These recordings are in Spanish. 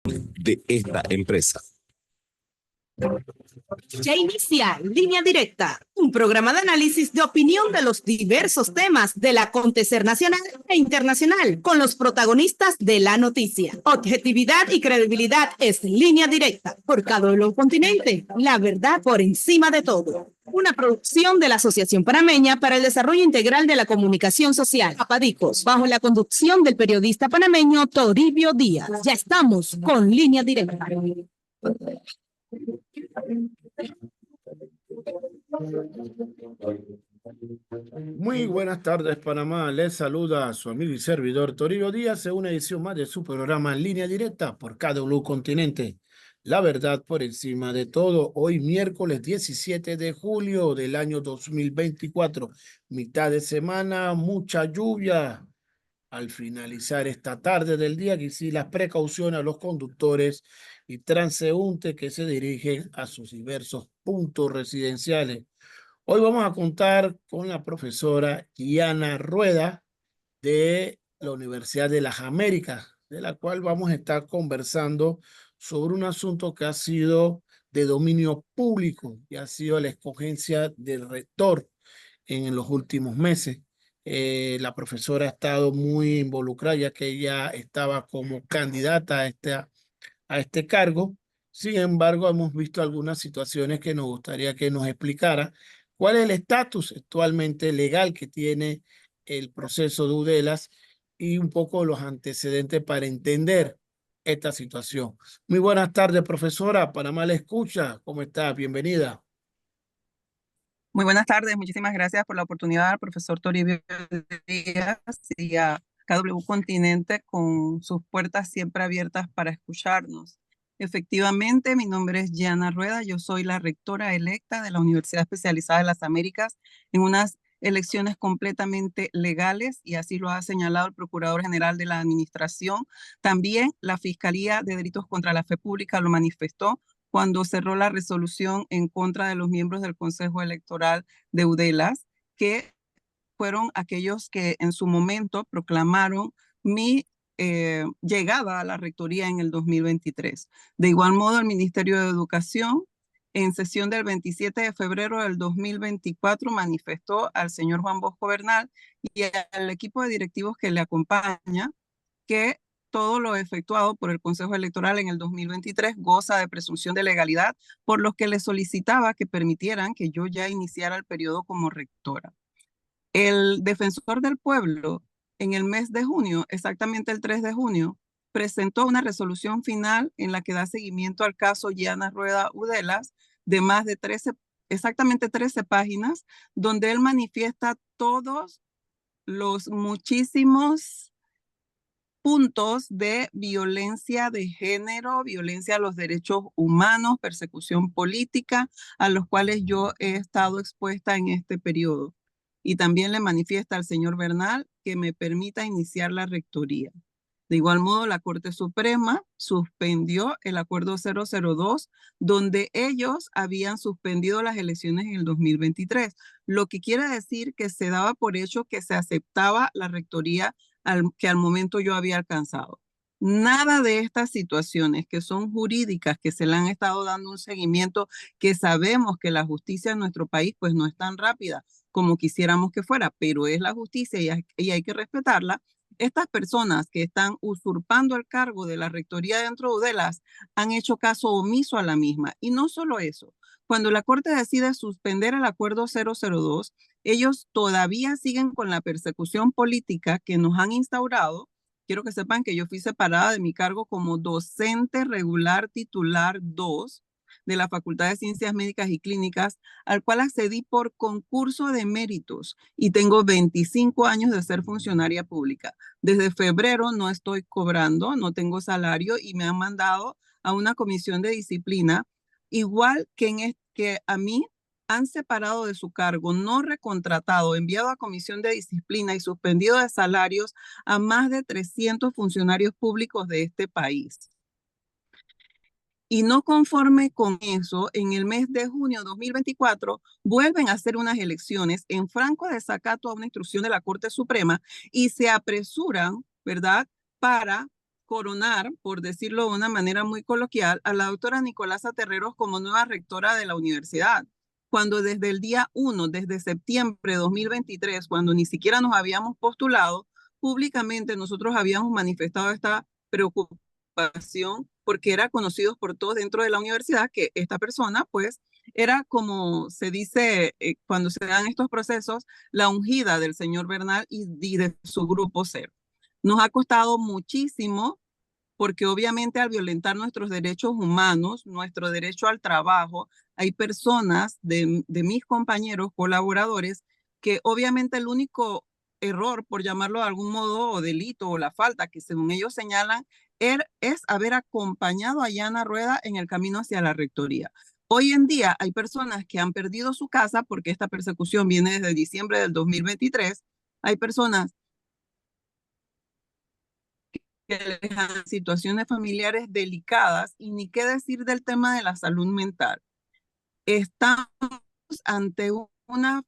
de esta empresa. Ya inicia Línea Directa, un programa de análisis de opinión de los diversos temas del acontecer nacional e internacional, con los protagonistas de la noticia. Objetividad y credibilidad es Línea Directa, por cada continente, la verdad por encima de todo. Una producción de la Asociación Panameña para el Desarrollo Integral de la Comunicación Social, APADICOS, bajo la conducción del periodista panameño Toribio Díaz. Ya estamos con Línea Directa. Muy buenas tardes, Panamá. Les saluda a su amigo y servidor Toribio Díaz en una edición más de su programa en Línea Directa por KW Continente. La verdad por encima de todo. Hoy miércoles 17 de julio del año 2024. Mitad de semana, mucha lluvia. Al finalizar esta tarde del día, que sí las precauciones a los conductores y transeúntes que se dirigen a sus diversos puntos residenciales. Hoy vamos a contar con la profesora Diana Rueda de la Universidad de las Américas, de la cual vamos a estar conversando sobre un asunto que ha sido de dominio público y ha sido la escogencia del rector en los últimos meses. La profesora ha estado muy involucrada ya que ella estaba como candidata a este cargo. Sin embargo, hemos visto algunas situaciones que nos gustaría que nos explicara cuál es el estatus actualmente legal que tiene el proceso de Udelas y un poco los antecedentes para entender esta situación. Muy buenas tardes, profesora. Panamá la escucha. ¿Cómo está? Bienvenida. Muy buenas tardes. Muchísimas gracias por la oportunidad al profesor Toribio Díaz y a KW Continente con sus puertas siempre abiertas para escucharnos. Efectivamente, mi nombre es Diana Rueda. Yo soy la rectora electa de la Universidad Especializada de las Américas en unas elecciones completamente legales y así lo ha señalado el Procurador General de la Administración. También la Fiscalía de Delitos contra la Fe Pública lo manifestó cuando cerró la resolución en contra de los miembros del Consejo Electoral de Udelas, que fueron aquellos que en su momento proclamaron mi llegada a la rectoría en el 2023. De igual modo, el Ministerio de Educación, en sesión del 27 de febrero del 2024, manifestó al señor Juan Bosco Bernal y al equipo de directivos que le acompaña que todo lo efectuado por el Consejo Electoral en el 2023 goza de presunción de legalidad, por lo que le solicitaba que permitieran que yo ya iniciara el periodo como rectora. El defensor del pueblo, en el mes de junio, exactamente el 3 de junio, presentó una resolución final en la que da seguimiento al caso Diana Rueda Udelas de más de 13, exactamente 13 páginas, donde él manifiesta todos los muchísimos puntos de violencia de género, violencia a los derechos humanos, persecución política, a los cuales yo he estado expuesta en este periodo. Y también le manifiesta al señor Bernal que me permita iniciar la rectoría. De igual modo, la Corte Suprema suspendió el acuerdo 002, donde ellos habían suspendido las elecciones en el 2023, lo que quiere decir que se daba por hecho que se aceptaba la rectoría que al momento yo había alcanzado. Nada de estas situaciones que son jurídicas, que se le han estado dando un seguimiento, que sabemos que la justicia en nuestro país pues no es tan rápida como quisiéramos que fuera, pero es la justicia y hay que respetarla. Estas personas que están usurpando el cargo de la rectoría dentro de Udelas han hecho caso omiso a la misma. Y no solo eso, cuando la Corte decide suspender el acuerdo 002, ellos todavía siguen con la persecución política que nos han instaurado. Quiero que sepan que yo fui separada de mi cargo como docente regular titular 2 de la Facultad de Ciencias Médicas y Clínicas, al cual accedí por concurso de méritos y tengo 25 años de ser funcionaria pública. Desde febrero no estoy cobrando, no tengo salario y me han mandado a una comisión de disciplina, igual que a mí han separado de su cargo, no recontratado, enviado a comisión de disciplina y suspendido de salarios a más de 300 funcionarios públicos de este país. Y no conforme con eso, en el mes de junio de 2024 vuelven a hacer unas elecciones en franco desacato a una instrucción de la Corte Suprema y se apresuran, ¿verdad?, para coronar, por decirlo de una manera muy coloquial, a la doctora Nicolasa Terreros como nueva rectora de la universidad, cuando desde el día 1, desde septiembre de 2023, cuando ni siquiera nos habíamos postulado, públicamente nosotros habíamos manifestado esta preocupación porque era conocido por todos dentro de la universidad que esta persona, pues, era como se dice cuando se dan estos procesos, la ungida del señor Bernal y de su grupo CER. Nos ha costado muchísimo porque obviamente al violentar nuestros derechos humanos, nuestro derecho al trabajo, hay personas de mis compañeros colaboradores que obviamente el único error, por llamarlo de algún modo, o delito o la falta que según ellos señalan, es haber acompañado a Yana Rueda en el camino hacia la rectoría. Hoy en día hay personas que han perdido su casa porque esta persecución viene desde diciembre del 2023. Hay personas que les dan situaciones familiares delicadas y ni qué decir del tema de la salud mental. Estamos ante una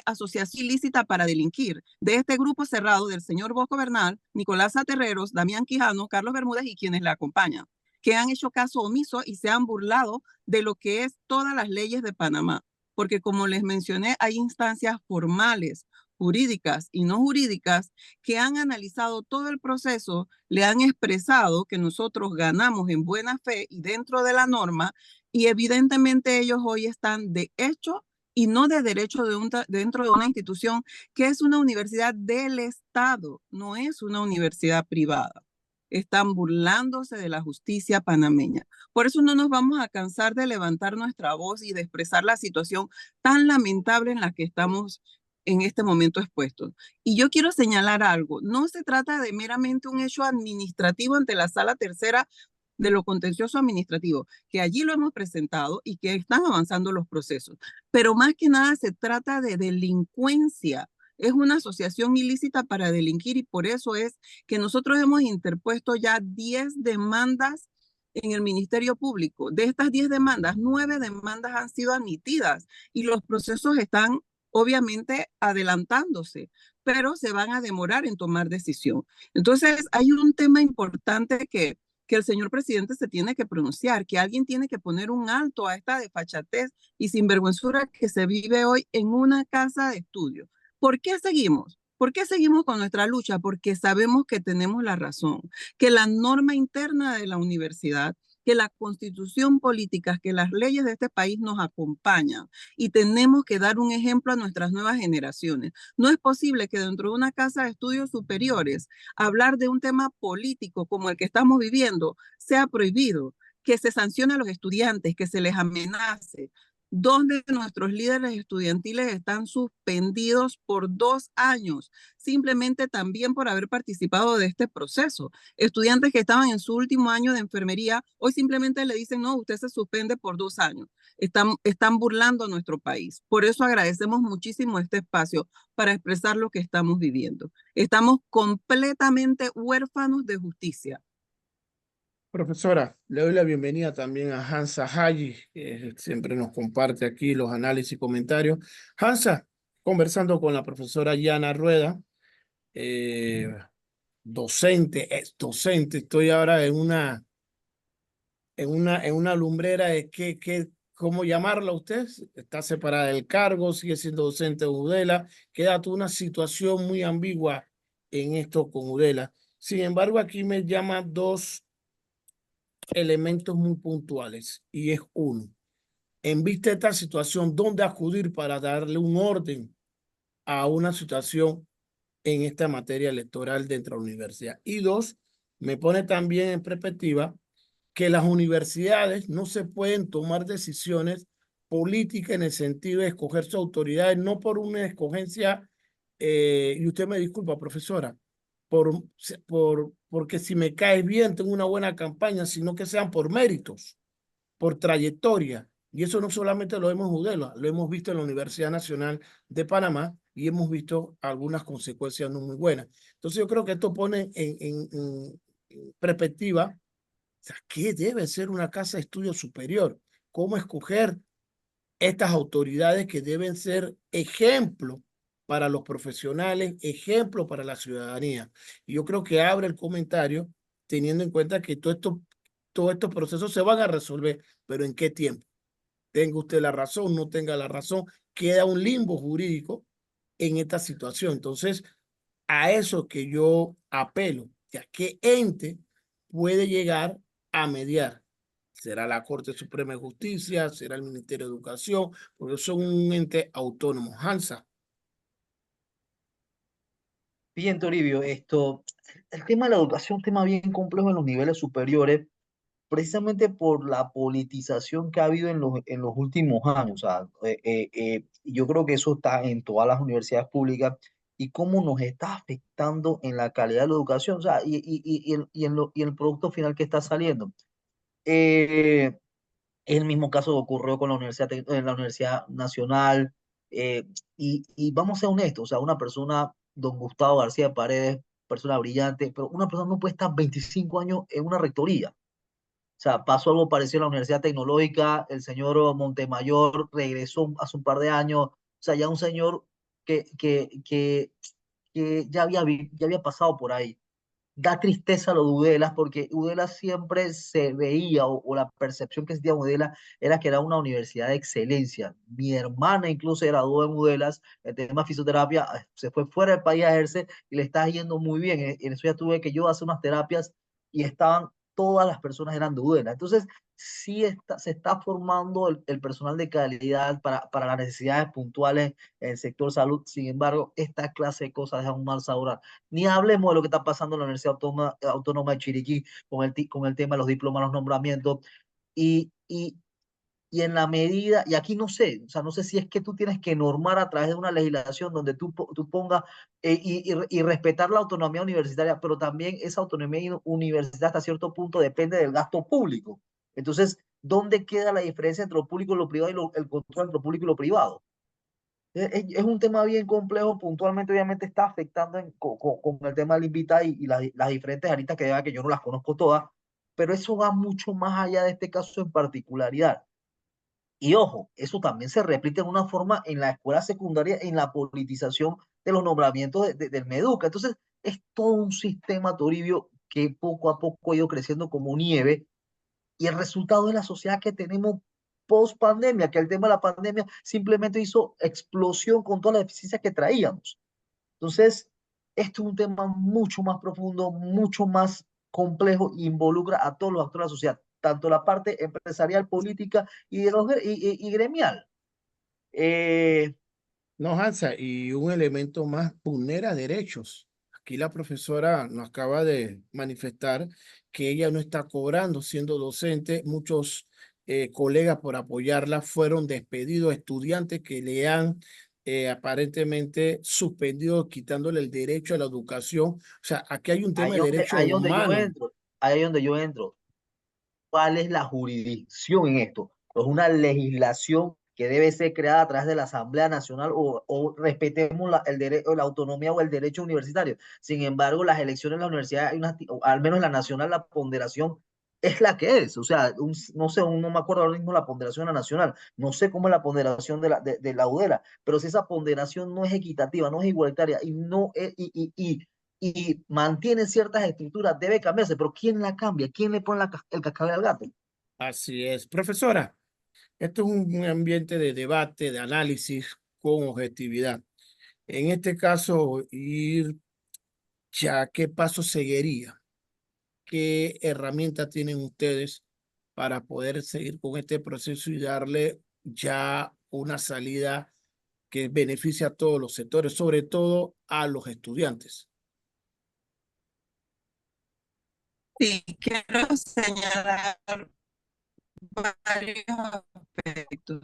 asociación ilícita para delinquir de este grupo cerrado del señor Bosco Bernal, Nicolás Terreros, Damián Quijano, Carlos Bermúdez y quienes le acompañan, que han hecho caso omiso y se han burlado de lo que es todas las leyes de Panamá. Porque como les mencioné, hay instancias formales, jurídicas y no jurídicas que han analizado todo el proceso, le han expresado que nosotros ganamos en buena fe y dentro de la norma, y evidentemente ellos hoy están de hecho y no de derecho dentro de una institución que es una universidad del Estado, no es una universidad privada. Están burlándose de la justicia panameña. Por eso no nos vamos a cansar de levantar nuestra voz y de expresar la situación tan lamentable en la que estamos en este momento expuestos. Y yo quiero señalar algo, no se trata de meramente un hecho administrativo ante la Sala Tercera de lo contencioso administrativo, que allí lo hemos presentado y que están avanzando los procesos. Pero más que nada se trata de delincuencia. Es una asociación ilícita para delinquir y por eso es que nosotros hemos interpuesto ya 10 demandas en el Ministerio Público. De estas 10 demandas, 9 demandas han sido admitidas y los procesos están obviamente adelantándose, pero se van a demorar en tomar decisión. Entonces, hay un tema importante que el señor presidente se tiene que pronunciar, que alguien tiene que poner un alto a esta desfachatez y sinvergüenzura que se vive hoy en una casa de estudio. ¿Por qué seguimos? ¿Por qué seguimos con nuestra lucha? Porque sabemos que tenemos la razón, que la norma interna de la universidad, que la constitución política, que las leyes de este país nos acompañan y tenemos que dar un ejemplo a nuestras nuevas generaciones. No es posible que dentro de una casa de estudios superiores hablar de un tema político como el que estamos viviendo sea prohibido, que se sancione a los estudiantes, que se les amenace. 2 de nuestros líderes estudiantiles están suspendidos por 2 años, simplemente también por haber participado de este proceso. Estudiantes que estaban en su último año de enfermería, hoy simplemente le dicen, no, usted se suspende por 2 años. Están burlando a nuestro país. Por eso agradecemos muchísimo este espacio para expresar lo que estamos viviendo. Estamos completamente huérfanos de justicia. Profesora, le doy la bienvenida también a Hansa Haji, que siempre nos comparte aquí los análisis y comentarios. Hansa, conversando con la profesora Yana Rueda, docente, ex docente, estoy ahora en una lumbrera de ¿cómo llamarla usted? Está separada del cargo, sigue siendo docente de UDELA, queda toda una situación muy ambigua en esto con UDELA. Sin embargo, aquí me llaman 2 elementos muy puntuales y es uno, en vista de esta situación, ¿dónde acudir para darle un orden a una situación en esta materia electoral dentro de la universidad? Y 2, me pone también en perspectiva que las universidades no se pueden tomar decisiones políticas en el sentido de escoger sus autoridades, no por una escogencia, y usted me disculpa, profesora, porque si me caes bien, tengo una buena campaña, sino que sean por méritos, por trayectoria. Y eso no solamente lo vemos en UDELA, lo hemos visto en la Universidad Nacional de Panamá y hemos visto algunas consecuencias no muy buenas. Entonces yo creo que esto pone en perspectiva, o sea, ¿qué debe ser una casa de estudio superior? ¿Cómo escoger estas autoridades que deben ser ejemplo para los profesionales, ejemplo para la ciudadanía. Y yo creo que abre el comentario teniendo en cuenta que todos estos procesos se van a resolver, pero ¿en qué tiempo? Tenga usted la razón, no tenga la razón, queda un limbo jurídico en esta situación. Entonces, a eso que yo apelo, ya qué ente puede llegar a mediar. ¿Será la Corte Suprema de Justicia? ¿Será el Ministerio de Educación? Porque son un ente autónomo. Hansa. Bien, Toribio, el tema de la educación es un tema bien complejo en los niveles superiores, precisamente por la politización que ha habido en los últimos años. O sea, yo creo que eso está en todas las universidades públicas y cómo nos está afectando en la calidad de la educación, o sea, y en el producto final que está saliendo. Eh, el mismo caso ocurrió con en la Universidad Nacional. Y vamos a ser honestos, o sea, una persona, don Gustavo García de Paredes, persona brillante, pero una persona no puede estar 25 años en una rectoría. O sea, pasó algo parecido en la Universidad Tecnológica, el señor Montemayor regresó hace un par de años, o sea, ya un señor que ya había pasado por ahí. Da tristeza lo de Udela, porque Udela siempre se veía, o la percepción que se tenía de Udela era que era una universidad de excelencia. Mi hermana incluso se graduó en Udelas, el tema de fisioterapia, se fue fuera del país a ejercer y le está yendo muy bien. En eso ya tuve que yo hacer unas terapias y todas las personas eran de Udela. Entonces, se está formando el personal de calidad para las necesidades puntuales en el sector salud. Sin embargo, esta clase de cosas dejan un mal sabor. Ni hablemos de lo que está pasando en la Universidad Autónoma de Chiriquí con el tema de los diplomas, los nombramientos. Y, y, y en la medida, y aquí no sé, o sea, no sé si es que tú tienes que normar a través de una legislación donde tú pongas y respetar la autonomía universitaria, pero también esa autonomía universitaria hasta cierto punto depende del gasto público. Entonces, ¿dónde queda la diferencia entre lo público y lo privado y el control entre lo público y lo privado? Es un tema bien complejo, puntualmente obviamente está afectando con el tema del invitado y las diferentes aristas que yo no las conozco todas, pero eso va mucho más allá de este caso en particularidad. Y ojo, eso también se repite en una forma en la escuela secundaria, en la politización de los nombramientos del MEDUCA. Entonces, es todo un sistema, Toribio, que poco a poco ha ido creciendo como nieve y el resultado es la sociedad que tenemos post pandemia, que el tema de la pandemia simplemente hizo explosión con todas las deficiencias que traíamos. Entonces, esto es un tema mucho más profundo, mucho más complejo e involucra a todos los actores de la sociedad, tanto la parte empresarial, política y gremial. No, Hansa, y un elemento más, vulnera derechos. Aquí la profesora nos acaba de manifestar que ella no está cobrando siendo docente. Muchos colegas por apoyarla fueron despedidos, estudiantes que le han aparentemente suspendido, quitándole el derecho a la educación. O sea, aquí hay un tema de derechos humanos. Ahí es donde yo entro. ¿Cuál es la jurisdicción en esto? ¿Es una legislación que debe ser creada a través de la Asamblea Nacional o respetemos la autonomía o el derecho universitario? Sin embargo, las elecciones en la universidad, al menos en la nacional, la ponderación es la que es. O sea, no sé, no me acuerdo ahora mismo la ponderación de la nacional. No sé cómo es la ponderación de la UDELA, pero si esa ponderación no es equitativa, no es igualitaria y mantiene ciertas estructuras, debe cambiarse. Pero ¿quién la cambia? ¿Quién le pone el cascabel al gato? Así es. Profesora, esto es un ambiente de debate, de análisis con objetividad. En este caso, ¿qué paso seguiría? ¿Qué herramientas tienen ustedes para poder seguir con este proceso y darle ya una salida que beneficie a todos los sectores, sobre todo a los estudiantes? Sí, quiero señalar varios aspectos.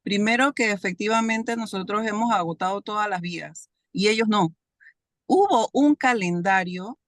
Primero, que efectivamente nosotros hemos agotado todas las vías y ellos no. Hubo un calendario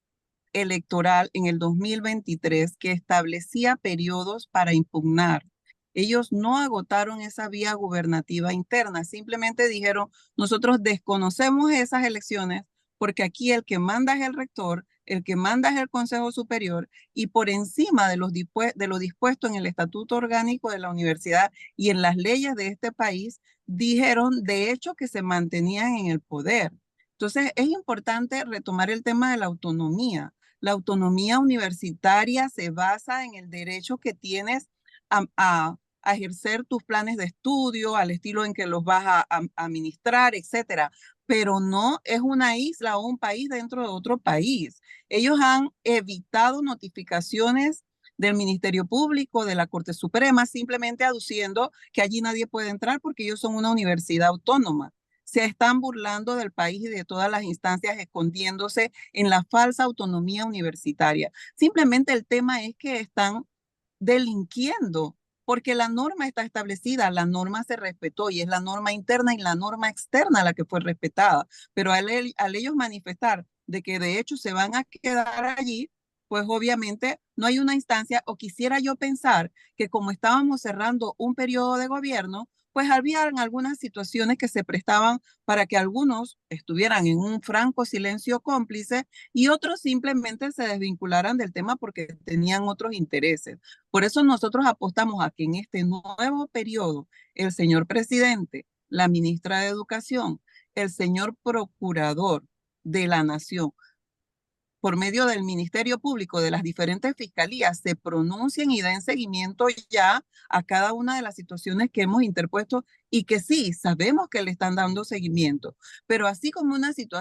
electoral en el 2023 que establecía periodos para impugnar. Ellos no agotaron esa vía gubernativa interna, simplemente dijeron, nosotros desconocemos esas elecciones porque aquí el que manda es el rector El que manda es el Consejo Superior y por encima de lo dispuesto en el Estatuto Orgánico de la Universidad y en las leyes de este país, dijeron de hecho que se mantenían en el poder. Entonces, es importante retomar el tema de la autonomía. La autonomía universitaria se basa en el derecho que tienes a ejercer tus planes de estudio, al estilo en que los vas a administrar, etcétera. Pero no es una isla o un país dentro de otro país. Ellos han evitado notificaciones del Ministerio Público, de la Corte Suprema, simplemente aduciendo que allí nadie puede entrar porque ellos son una universidad autónoma. Se están burlando del país y de todas las instancias, escondiéndose en la falsa autonomía universitaria. Simplemente el tema es que están delinquiendo, porque la norma está establecida, la norma se respetó y es la norma interna y la norma externa la que fue respetada. Pero al ellos manifestar de que de hecho se van a quedar allí, pues obviamente no hay una instancia, o quisiera yo pensar que como estábamos cerrando un periodo de gobierno, pues habían algunas situaciones que se prestaban para que algunos estuvieran en un franco silencio cómplice y otros simplemente se desvincularan del tema porque tenían otros intereses. Por eso nosotros apostamos a que en este nuevo periodo el señor presidente, la ministra de Educación, el señor procurador de la Nación, por medio del Ministerio Público, de las diferentes fiscalías, se pronuncien y den seguimiento ya a cada una de las situaciones que hemos interpuesto y que sí, sabemos que le están dando seguimiento. Pero así como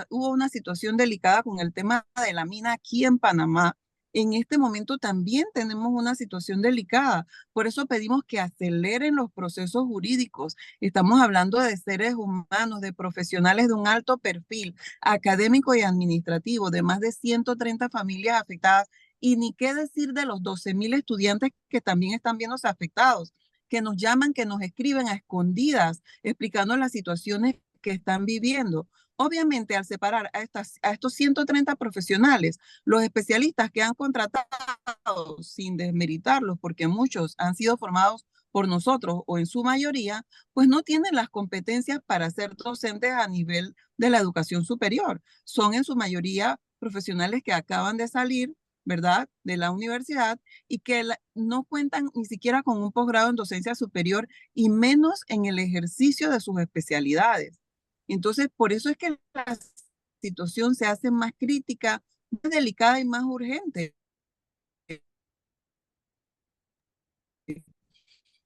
hubo una situación delicada con el tema de la mina aquí en Panamá, en este momento también tenemos una situación delicada. Por eso pedimos que aceleren los procesos jurídicos. Estamos hablando de seres humanos, de profesionales de un alto perfil académico y administrativo, de más de 130 familias afectadas, y ni qué decir de los 12,000 estudiantes que también están viéndose afectados, que nos llaman, que nos escriben a escondidas, explicando las situaciones que están viviendo. Obviamente, al separar a estos 130 profesionales, los especialistas que han contratado, sin desmeritarlos, porque muchos han sido formados por nosotros o en su mayoría, pues no tienen las competencias para ser docentes a nivel de la educación superior. Son en su mayoría profesionales que acaban de salir, ¿verdad?, de la universidad y que no cuentan ni siquiera con un posgrado en docencia superior y menos en el ejercicio de sus especialidades. Entonces, por eso es que la situación se hace más crítica, más delicada y más urgente.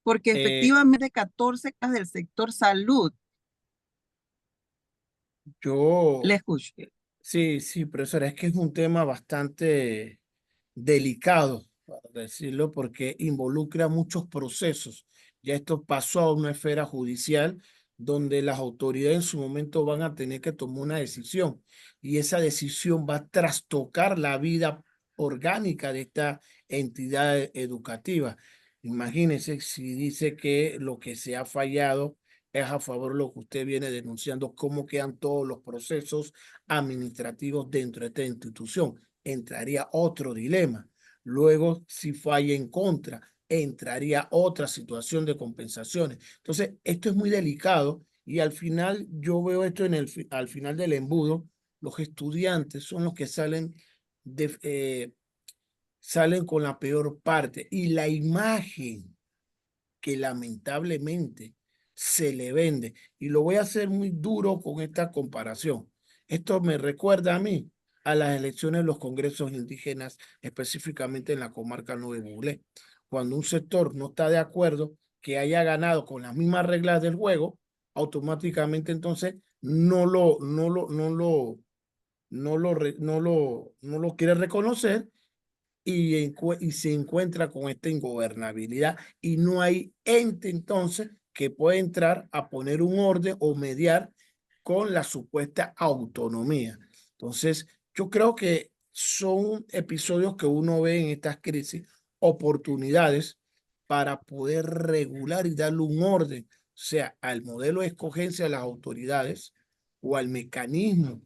Porque efectivamente 14 casos del sector salud. Yo, Le escucho. sí, profesora, es que es un tema bastante delicado, para decirlo, porque involucra muchos procesos. Ya esto pasó a una esfera judicial donde las autoridades en su momento van a tener que tomar una decisión y esa decisión va a trastocar la vida orgánica de esta entidad educativa. Imagínense si dice que lo que se ha fallado es a favor de lo que usted viene denunciando, cómo quedan todos los procesos administrativos dentro de esta institución. Entraría otro dilema. Luego, si falla en contra, entraría otra situación de compensaciones. Entonces, esto es muy delicado y al final yo veo esto al final del embudo, los estudiantes son los que salen con la peor parte y la imagen que lamentablemente se le vende. Y lo voy a hacer muy duro con esta comparación. Esto me recuerda a mí a las elecciones de los congresos indígenas, específicamente en la comarca Nuevo Buglé. Cuando un sector no está de acuerdo que haya ganado con las mismas reglas del juego, automáticamente entonces no lo quiere reconocer y se encuentra con esta ingobernabilidad y no hay ente entonces que pueda entrar a poner un orden o mediar con la supuesta autonomía. Entonces, yo creo que son episodios que uno ve en estas crisis, oportunidades para poder regular y darle un orden, o sea, al modelo de escogencia de las autoridades o al mecanismo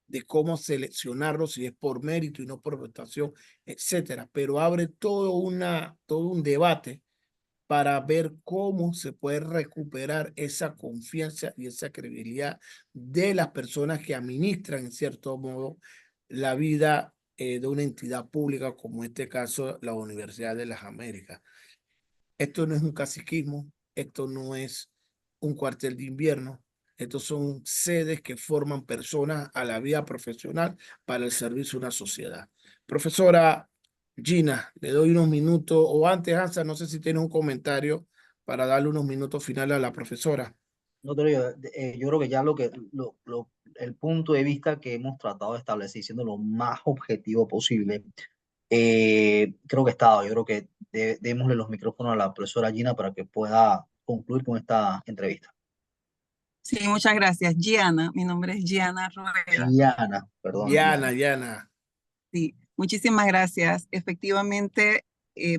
de cómo seleccionarlo, si es por mérito y no por votación, etcétera. Pero abre todo un debate para ver cómo se puede recuperar esa confianza y esa credibilidad de las personas que administran, en cierto modo, la vida de una entidad pública como en este caso la Universidad de las Américas. Esto no es un caciquismo, esto no es un cuartel de invierno, estos son sedes que forman personas a la vida profesional para el servicio de una sociedad. Profesora Gina, le doy unos minutos, o antes, Hansa, no sé si tiene un comentario para darle unos minutos finales a la profesora. No te lo digo, yo creo que ya el punto de vista que hemos tratado de establecer, siendo lo más objetivo posible, creo que está dado. Yo creo que démosle los micrófonos a la profesora Gina para que pueda concluir con esta entrevista. Sí, muchas gracias. Gianna, mi nombre es Gianna Rueda. Diana, perdón. Diana. Sí, muchísimas gracias. Efectivamente,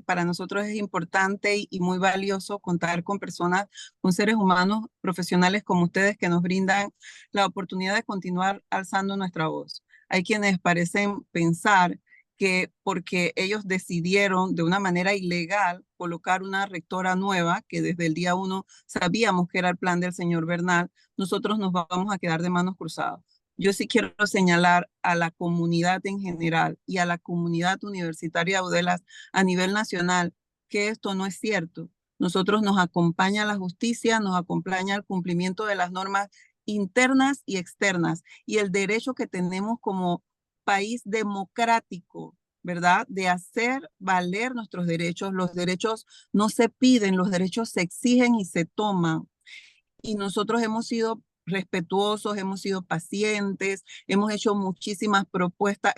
para nosotros es importante y muy valioso contar con personas, con seres humanos profesionales como ustedes que nos brindan la oportunidad de continuar alzando nuestra voz. Hay quienes parecen pensar que porque ellos decidieron de una manera ilegal colocar una rectora nueva, que desde el día 1 sabíamos que era el plan del señor Bernal, nosotros nos vamos a quedar de manos cruzadas. Yo sí quiero señalar a la comunidad en general y a la comunidad universitaria de UDELAS a nivel nacional que esto no es cierto. Nosotros nos acompaña la justicia, nos acompaña el cumplimiento de las normas internas y externas y el derecho que tenemos como país democrático, ¿verdad? De hacer valer nuestros derechos. Los derechos no se piden, los derechos se exigen y se toman. Y nosotros hemos sido respetuosos, hemos sido pacientes, hemos hecho muchísimas protestas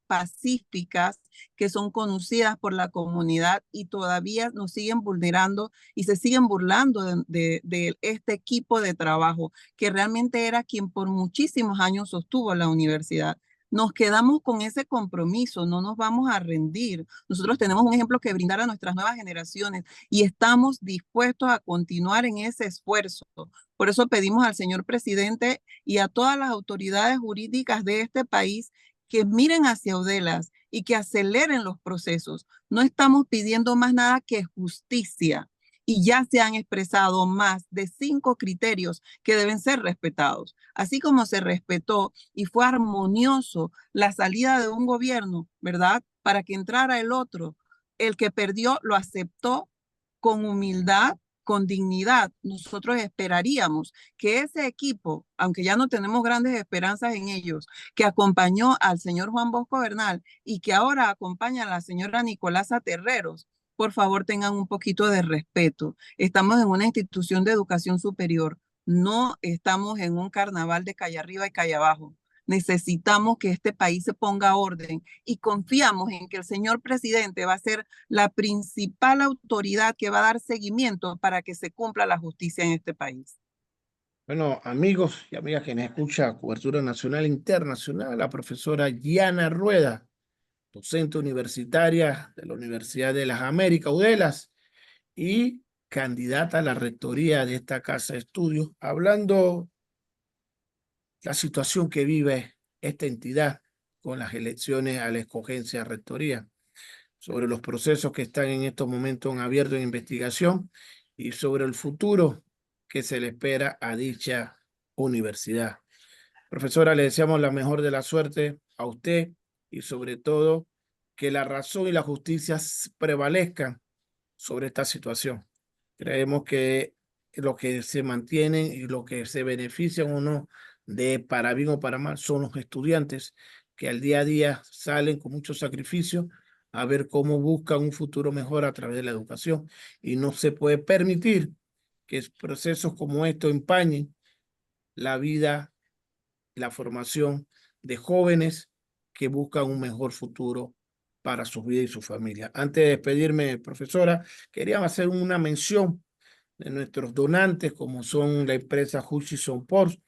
pacíficas que son conocidas por la comunidad y todavía nos siguen vulnerando y se siguen burlando de este equipo de trabajo que realmente era quien por muchísimos años sostuvo la universidad. Nos quedamos con ese compromiso, no nos vamos a rendir. Nosotros tenemos un ejemplo que brindar a nuestras nuevas generaciones y estamos dispuestos a continuar en ese esfuerzo. Por eso pedimos al señor presidente y a todas las autoridades jurídicas de este país que miren hacia UDELAS y que aceleren los procesos. No estamos pidiendo más nada que justicia y ya se han expresado más de 5 criterios que deben ser respetados. Así como se respetó y fue armonioso la salida de un gobierno, ¿verdad? Para que entrara el otro. El que perdió lo aceptó con humildad, con dignidad. Nosotros esperaríamos que ese equipo, aunque ya no tenemos grandes esperanzas en ellos, que acompañó al señor Juan Bosco Bernal y que ahora acompaña a la señora Nicolasa Terreros, por favor tengan un poquito de respeto. Estamos en una institución de educación superior, no estamos en un carnaval de calle arriba y calle abajo. Necesitamos que este país se ponga orden y confiamos en que el señor presidente va a ser la principal autoridad que va a dar seguimiento para que se cumpla la justicia en este país. Bueno, amigos y amigas que nos escucha cobertura nacional e internacional, la profesora Gianna Rueda, docente universitaria de la Universidad de las Américas, UDELAS, y candidata a la rectoría de esta casa de estudios, hablando la situación que vive esta entidad con las elecciones a la escogencia de rectoría, sobre los procesos que están en estos momentos abiertos en investigación y sobre el futuro que se le espera a dicha universidad. Profesora, le deseamos la mejor de la suerte a usted y sobre todo que la razón y la justicia prevalezcan sobre esta situación. Creemos que lo que se mantienen y lo que se benefician o no de para bien o para mal son los estudiantes que al día a día salen con mucho sacrificio a ver cómo buscan un futuro mejor a través de la educación y no se puede permitir que procesos como estos empañen la vida, la formación de jóvenes que buscan un mejor futuro para sus vidas y su familia. Antes de despedirme, profesora, quería hacer una mención de nuestros donantes, como son la empresa Hutchison Ports,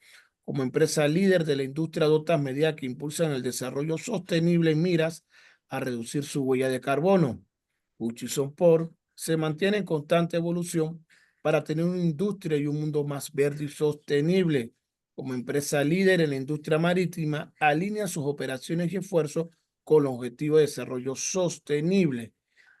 como empresa líder de la industria de otras medidas que impulsan el desarrollo sostenible en miras a reducir su huella de carbono. Hutchison Ports se mantiene en constante evolución para tener una industria y un mundo más verde y sostenible. Como empresa líder en la industria marítima, alinea sus operaciones y esfuerzos con los objetivos de desarrollo sostenible.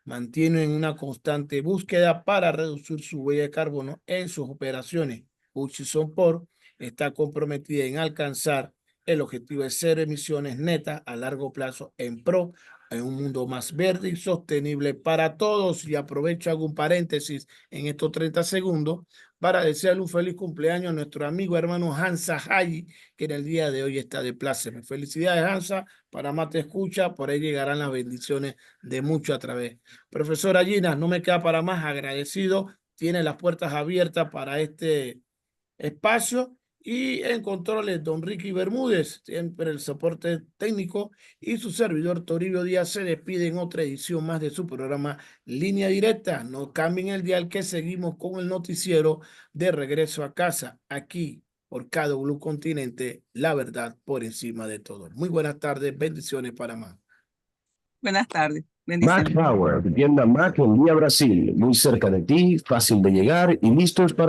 Mantiene una constante búsqueda para reducir su huella de carbono en sus operaciones. Hutchison Ports está comprometida en alcanzar El objetivo es cero emisiones netas a largo plazo en pro en un mundo más verde y sostenible para todos. Y aprovecho, hago un paréntesis en estos 30 segundos para desearle un feliz cumpleaños a nuestro amigo hermano Hansa Hayi, que en el día de hoy está de pláceme. Felicidades, Hansa. Panamá te escucha, por ahí llegarán las bendiciones de mucho a través. Profesora Gina, no me queda para más, agradecido. Tiene las puertas abiertas para este espacio. Y en controles, don Ricky Bermúdez, siempre el soporte técnico, y su servidor Toribio Díaz se despide en otra edición más de su programa Línea Directa. No cambien el dial, que seguimos con el noticiero de regreso a casa, aquí por KW Continente, la verdad por encima de todo. Muy buenas tardes, bendiciones para más. Buenas tardes. Mac Bendiciones. Power, tienda Mac en Vía Brasil, muy cerca de ti, fácil de llegar y listos para